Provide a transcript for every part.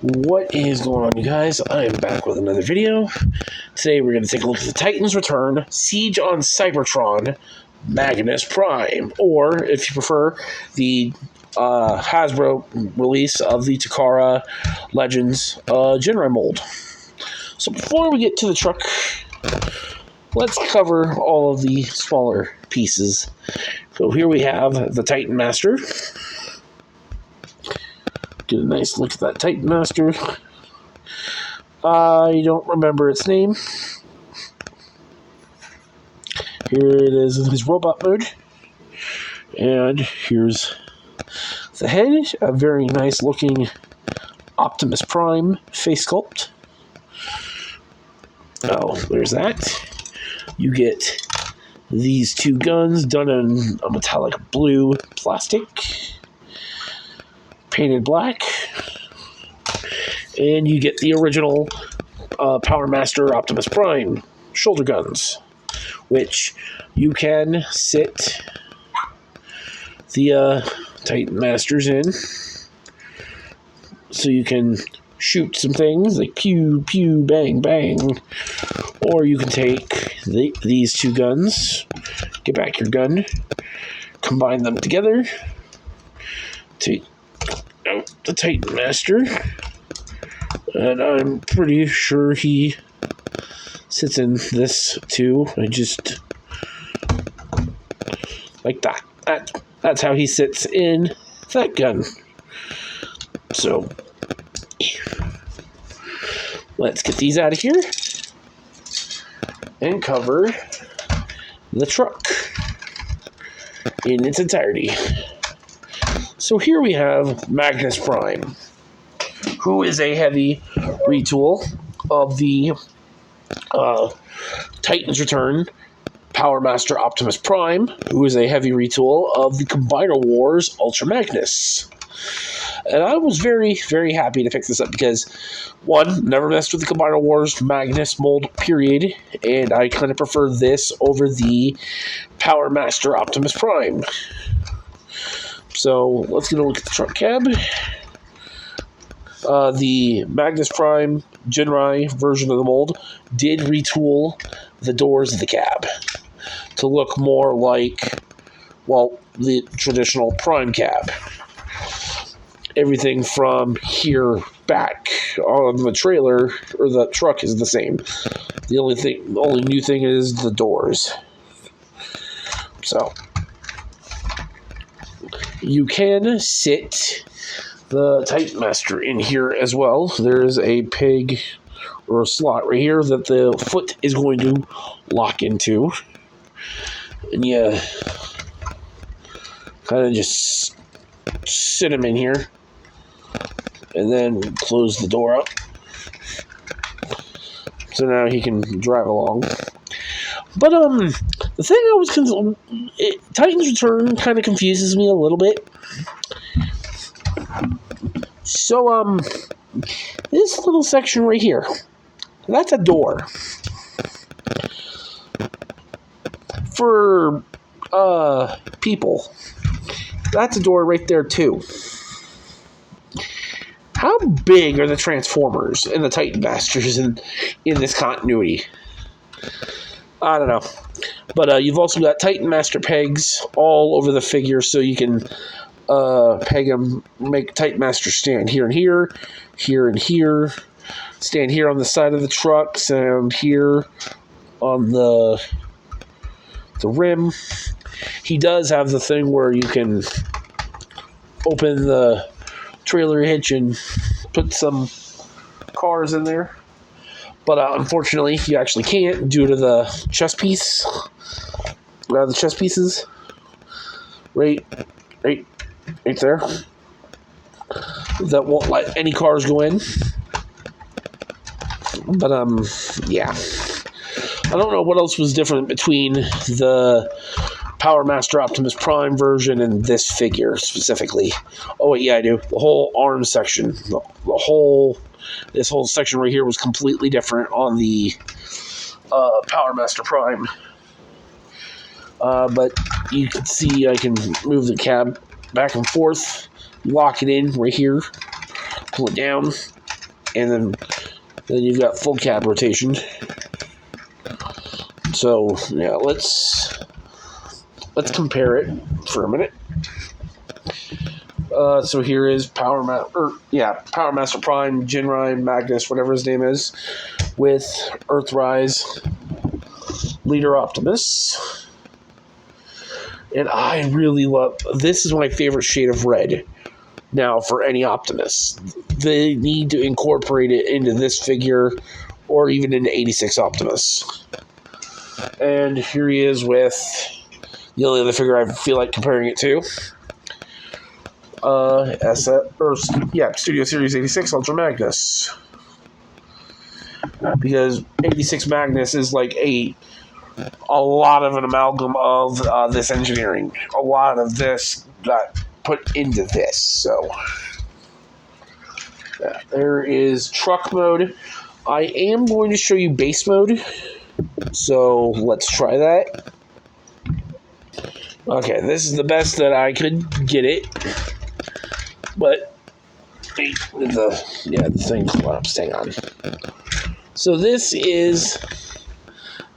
What is going on, you guys? I am back with another video. Today we're going to take a look at the Titans Return Siege on Cybertron Magnus Prime, or if you prefer, the Hasbro release of the Takara Legends Jinrai mold. So before we get to the truck, let's cover all of the smaller pieces. So here we have the Titan Master. Get a nice look at that Titan Master. I don't remember its name. Here it is in his robot mode. And here's the head. A very nice looking Optimus Prime face sculpt. Oh, there's that. You get these two guns done in a metallic blue plastic, painted black, and you get the original Power Master Optimus Prime shoulder guns, which you can sit the Titan Masters in, so you can shoot some things like pew, pew, bang, bang, or you can take these two guns, get back your gun, combine them together, take out the Titan Master, and I'm pretty sure he sits in this too. I just like that. That's how he sits in that gun. So let's get these out of here and cover the truck in its entirety. So here we have Magnus Prime, who is a heavy retool of the Titans Return Power Master Optimus Prime, who is a heavy retool of the Combiner Wars Ultra Magnus. And I was very, very happy to pick this up because, one, never messed with the Combiner Wars Magnus mold, period, and I kind of prefer this over the Power Master Optimus Prime. So let's get a look at the truck cab. The Magnus Prime Jinrai version of the mold did retool the doors of the cab to look more like, well, the traditional Prime cab. Everything from here back on the trailer or the truck is the same. The only new thing is the doors. So you can sit the Titan Master in here as well. There's a peg or a slot right here that the foot is going to lock into. And you kind of just sit him in here and then close the door up. So now he can drive along. But the thing I was Titan's Return kind of confuses me a little bit. So this little section right here, that's a door. For people, that's a door right there too. How big are the Transformers and the Titan Masters in this continuity? I don't know. But you've also got Titan Master pegs all over the figure, so you can peg them, make Titan Master stand here and here, here and here, stand here on the side of the truck, stand here on the rim. He does have the thing where you can open the trailer hitch and put some cars in there, but unfortunately you actually can't due to the chest piece. The chest pieces right there that won't let any cars go in. But yeah, I don't know what else was different between the Power Master Optimus Prime version and this figure specifically. Oh wait, yeah, I do. The whole arm section, this whole section right here was completely different on the Power Master Prime. But you can see I can move the cab back and forth, lock it in right here, pull it down, and then you've got full cap rotation. So yeah, let's compare it for a minute. So here is Power Master Prime, Jinrai, Magnus, whatever his name is, with Earthrise, Leader Optimus. And I really love, this is my favorite shade of red now for any Optimus. They need to incorporate it into this figure or even into 86 Optimus. And here he is with the only other figure I feel like comparing it to. Studio Series 86 Ultra Magnus. Because 86 Magnus is like a lot of an amalgam of this engineering. A lot of this got put into this. So there is truck mode. I am going to show you base mode. So let's try that. Okay, this is the best that I could get it. But the thing collapsed. Hang on. So this is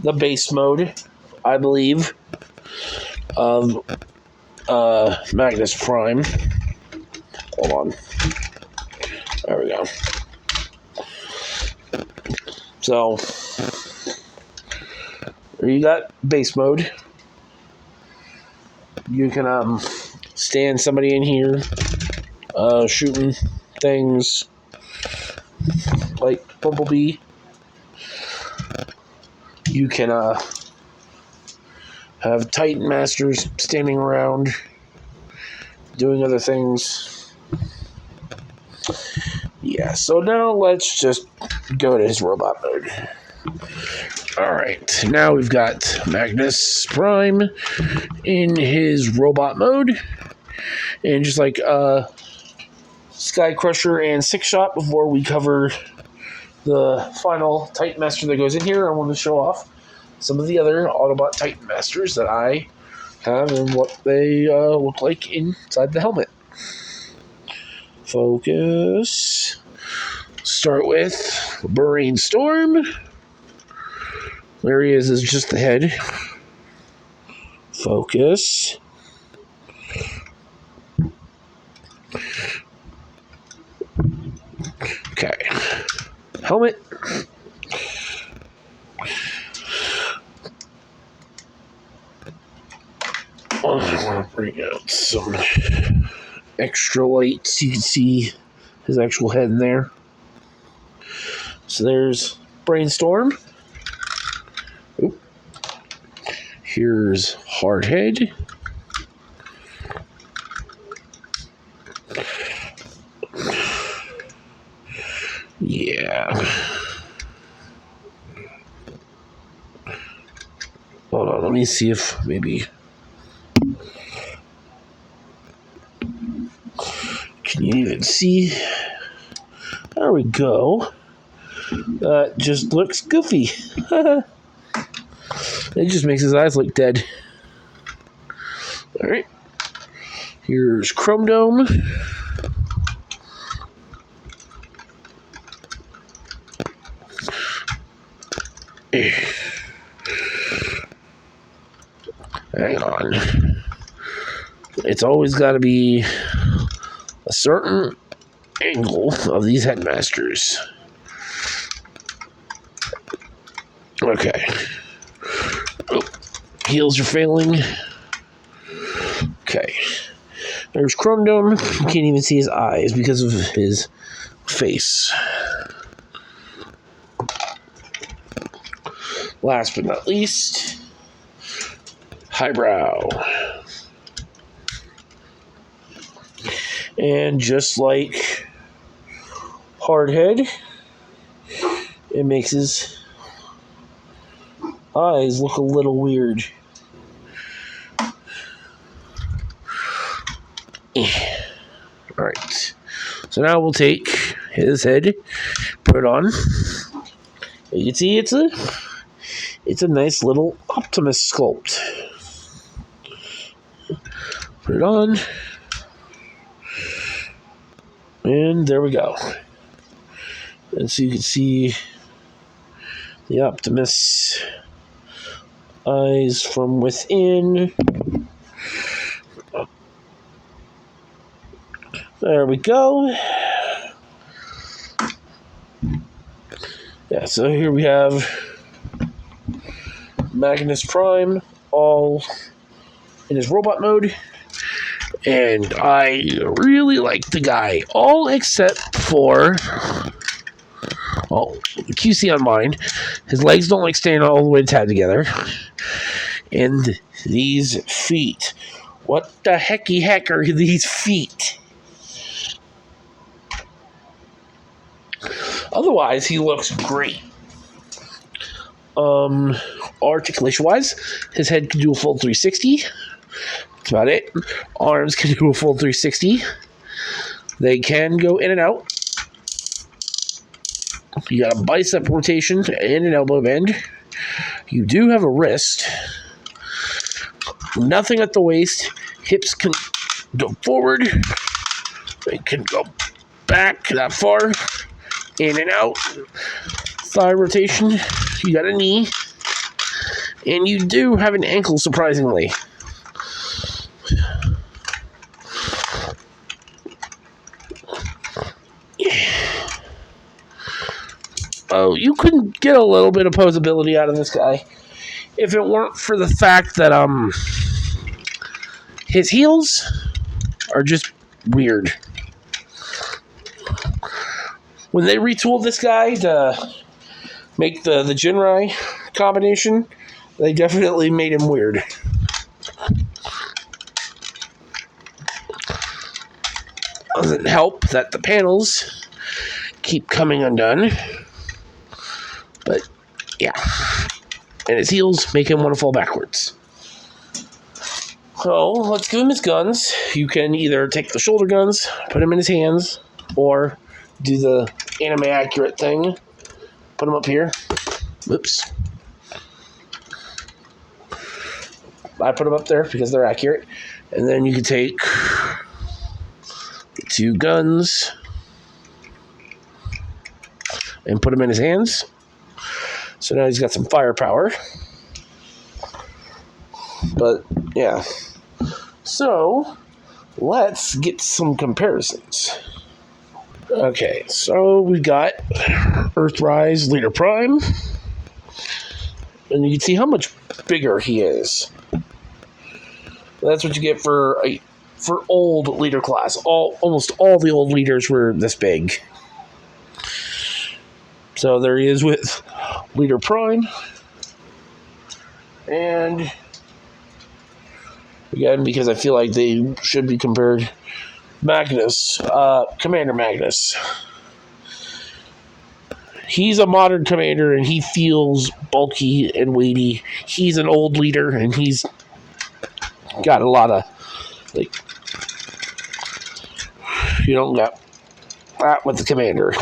the base mode, I believe, of Magnus Prime. Hold on. There we go. So you got base mode. You can stand somebody in here shooting things like Bumblebee. You can have Titan Masters standing around doing other things. Yeah, so now let's just go to his robot mode. Alright, now we've got Magnus Prime in his robot mode. And just like Sky Crusher and Six Shot, before we cover the final Titan Master that goes in here, I want to show off some of the other Autobot Titan Masters that I have and what they look like inside the helmet. Focus. Start with Brainstorm. There he is just the head. Focus. Okay. Helmet. I want to bring out some extra light so you can see his actual head in there. So there's Brainstorm. Oop. Here's Hardhead. Yeah. Hold on, let me see if maybe... Can you even see? There we go. That just looks goofy. It just makes his eyes look dead. Alright. Here's Chrome Dome. Hang on. It's always got to be a certain angle of these headmasters. Okay. Oh, heels are failing. Okay. There's Chrome Dome. You can't even see his eyes because of his face. Last but not least, Highbrow. And just like Hardhead, it makes his eyes look a little weird. Alright. So now we'll take his head, put it on. You can see it's a nice little Optimus sculpt. Put it on. And there we go. And so you can see the Optimus eyes from within. There we go. Yeah, so here we have Magnus Prime, all in his robot mode. And I really like the guy, all except for, well, QC on mine. His legs don't like staying all the way tied together. And these feet. What the hecky heck are these feet? Otherwise, he looks great. Articulation-wise, his head can do a full 360. That's about it. Arms can do a full 360. They can go in and out. You got a bicep rotation and an elbow bend. You do have a wrist. Nothing at the waist. Hips can go forward. They can go back that far. In and out. Thigh rotation. You got a knee. And you do have an ankle, surprisingly. Oh, you couldn't get a little bit of posability out of this guy if it weren't for the fact that his heels are just weird. When they retooled this guy to make the Jinrai combination, they definitely made him weird. Doesn't help that the panels keep coming undone. But, yeah. And his heels make him want to fall backwards. So, let's give him his guns. You can either take the shoulder guns, put them in his hands, or do the anime accurate thing. Put them up here. Whoops. I put them up there because they're accurate. And then you can take the two guns and put them in his hands. So now he's got some firepower. But, yeah. So, let's get some comparisons. Okay, so we got Earthrise Leader Prime. And you can see how much bigger he is. That's what you get for old leader class. Almost all the old leaders were this big. So there he is with Leader Prime. And again, because I feel like they should be compared, Magnus, Commander Magnus. He's a modern commander and he feels bulky and weighty. He's an old leader and he's got a lot of, like, you don't got that with the commander.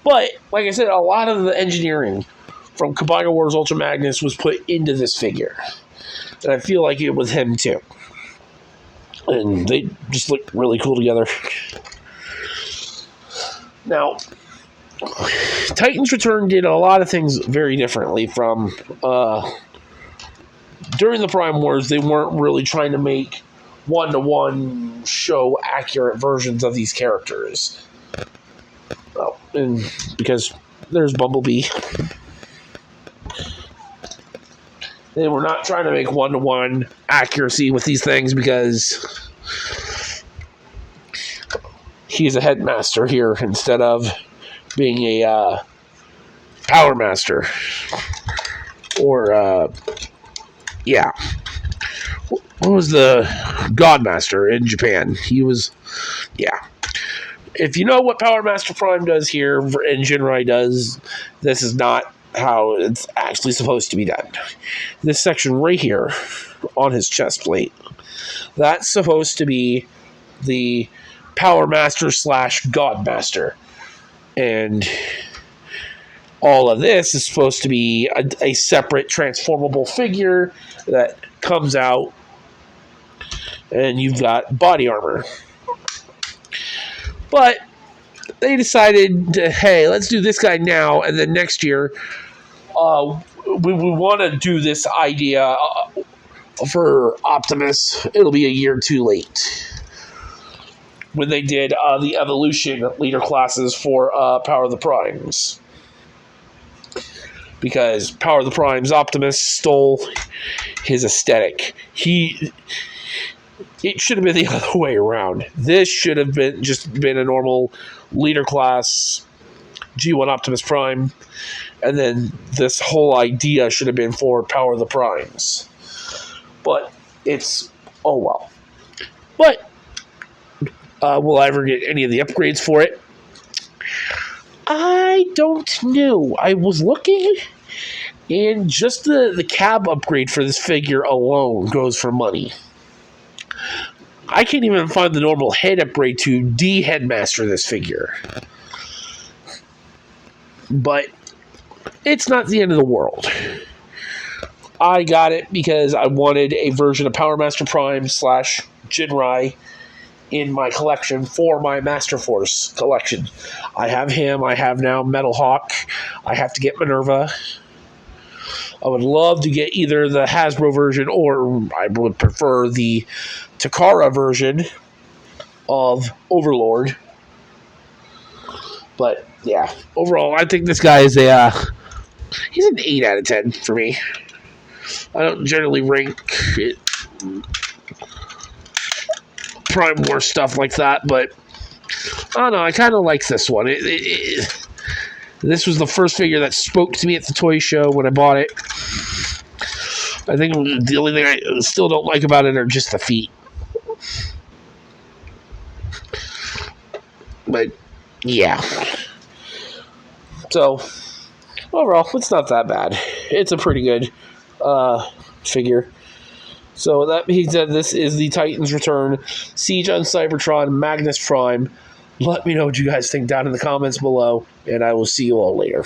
But, like I said, a lot of the engineering from Combiner Wars Ultra Magnus was put into this figure. And I feel like it was him too. And they just look really cool together. Now, Titans Return did a lot of things very differently from... during the Prime Wars, they weren't really trying to make one-to-one show accurate versions of these characters. Well, and because there's Bumblebee. They were not trying to make one-to-one accuracy with these things because he's a headmaster here instead of being a power master. Or, yeah. What was the Godmaster in Japan? He was, yeah. If you know what Power Master Prime does here and Jinrai does, this is not how it's actually supposed to be done. This section right here on his chest plate, that's supposed to be the Power Master / Godmaster. And all of this is supposed to be a separate transformable figure that comes out and you've got body armor. But they decided, hey, let's do this guy now, and then next year, we want to do this idea for Optimus. It'll be a year too late. When they did the evolution leader classes for Power of the Primes. Because Power of the Primes Optimus stole his aesthetic. It should have been the other way around. This should have been a normal leader class G1 Optimus Prime, and then this whole idea should have been for Power of the Primes. But it's oh well. But will I ever get any of the upgrades for it? I don't know. I was looking, and just the cab upgrade for this figure alone goes for money. I can't even find the normal head upgrade to de-headmaster this figure. But it's not the end of the world. I got it because I wanted a version of Power Master Prime / Jinrai in my collection for my Master Force collection. I have him. I have now Metal Hawk. I have to get Minerva. I would love to get either the Hasbro version, or I would prefer the Takara version of Overlord. But yeah, overall, I think this guy is he's an 8 out of 10 for me. I don't generally rank it Prime War stuff like that, but I don't know. I kind of like this one. This was the first figure that spoke to me at the toy show when I bought it. I think the only thing I still don't like about it are just the feet. But yeah. So overall, it's not that bad. It's a pretty good figure. So that being said, this is the Titans Return Siege on Cybertron Magnus Prime. Let me know what you guys think down in the comments below, and I will see you all later.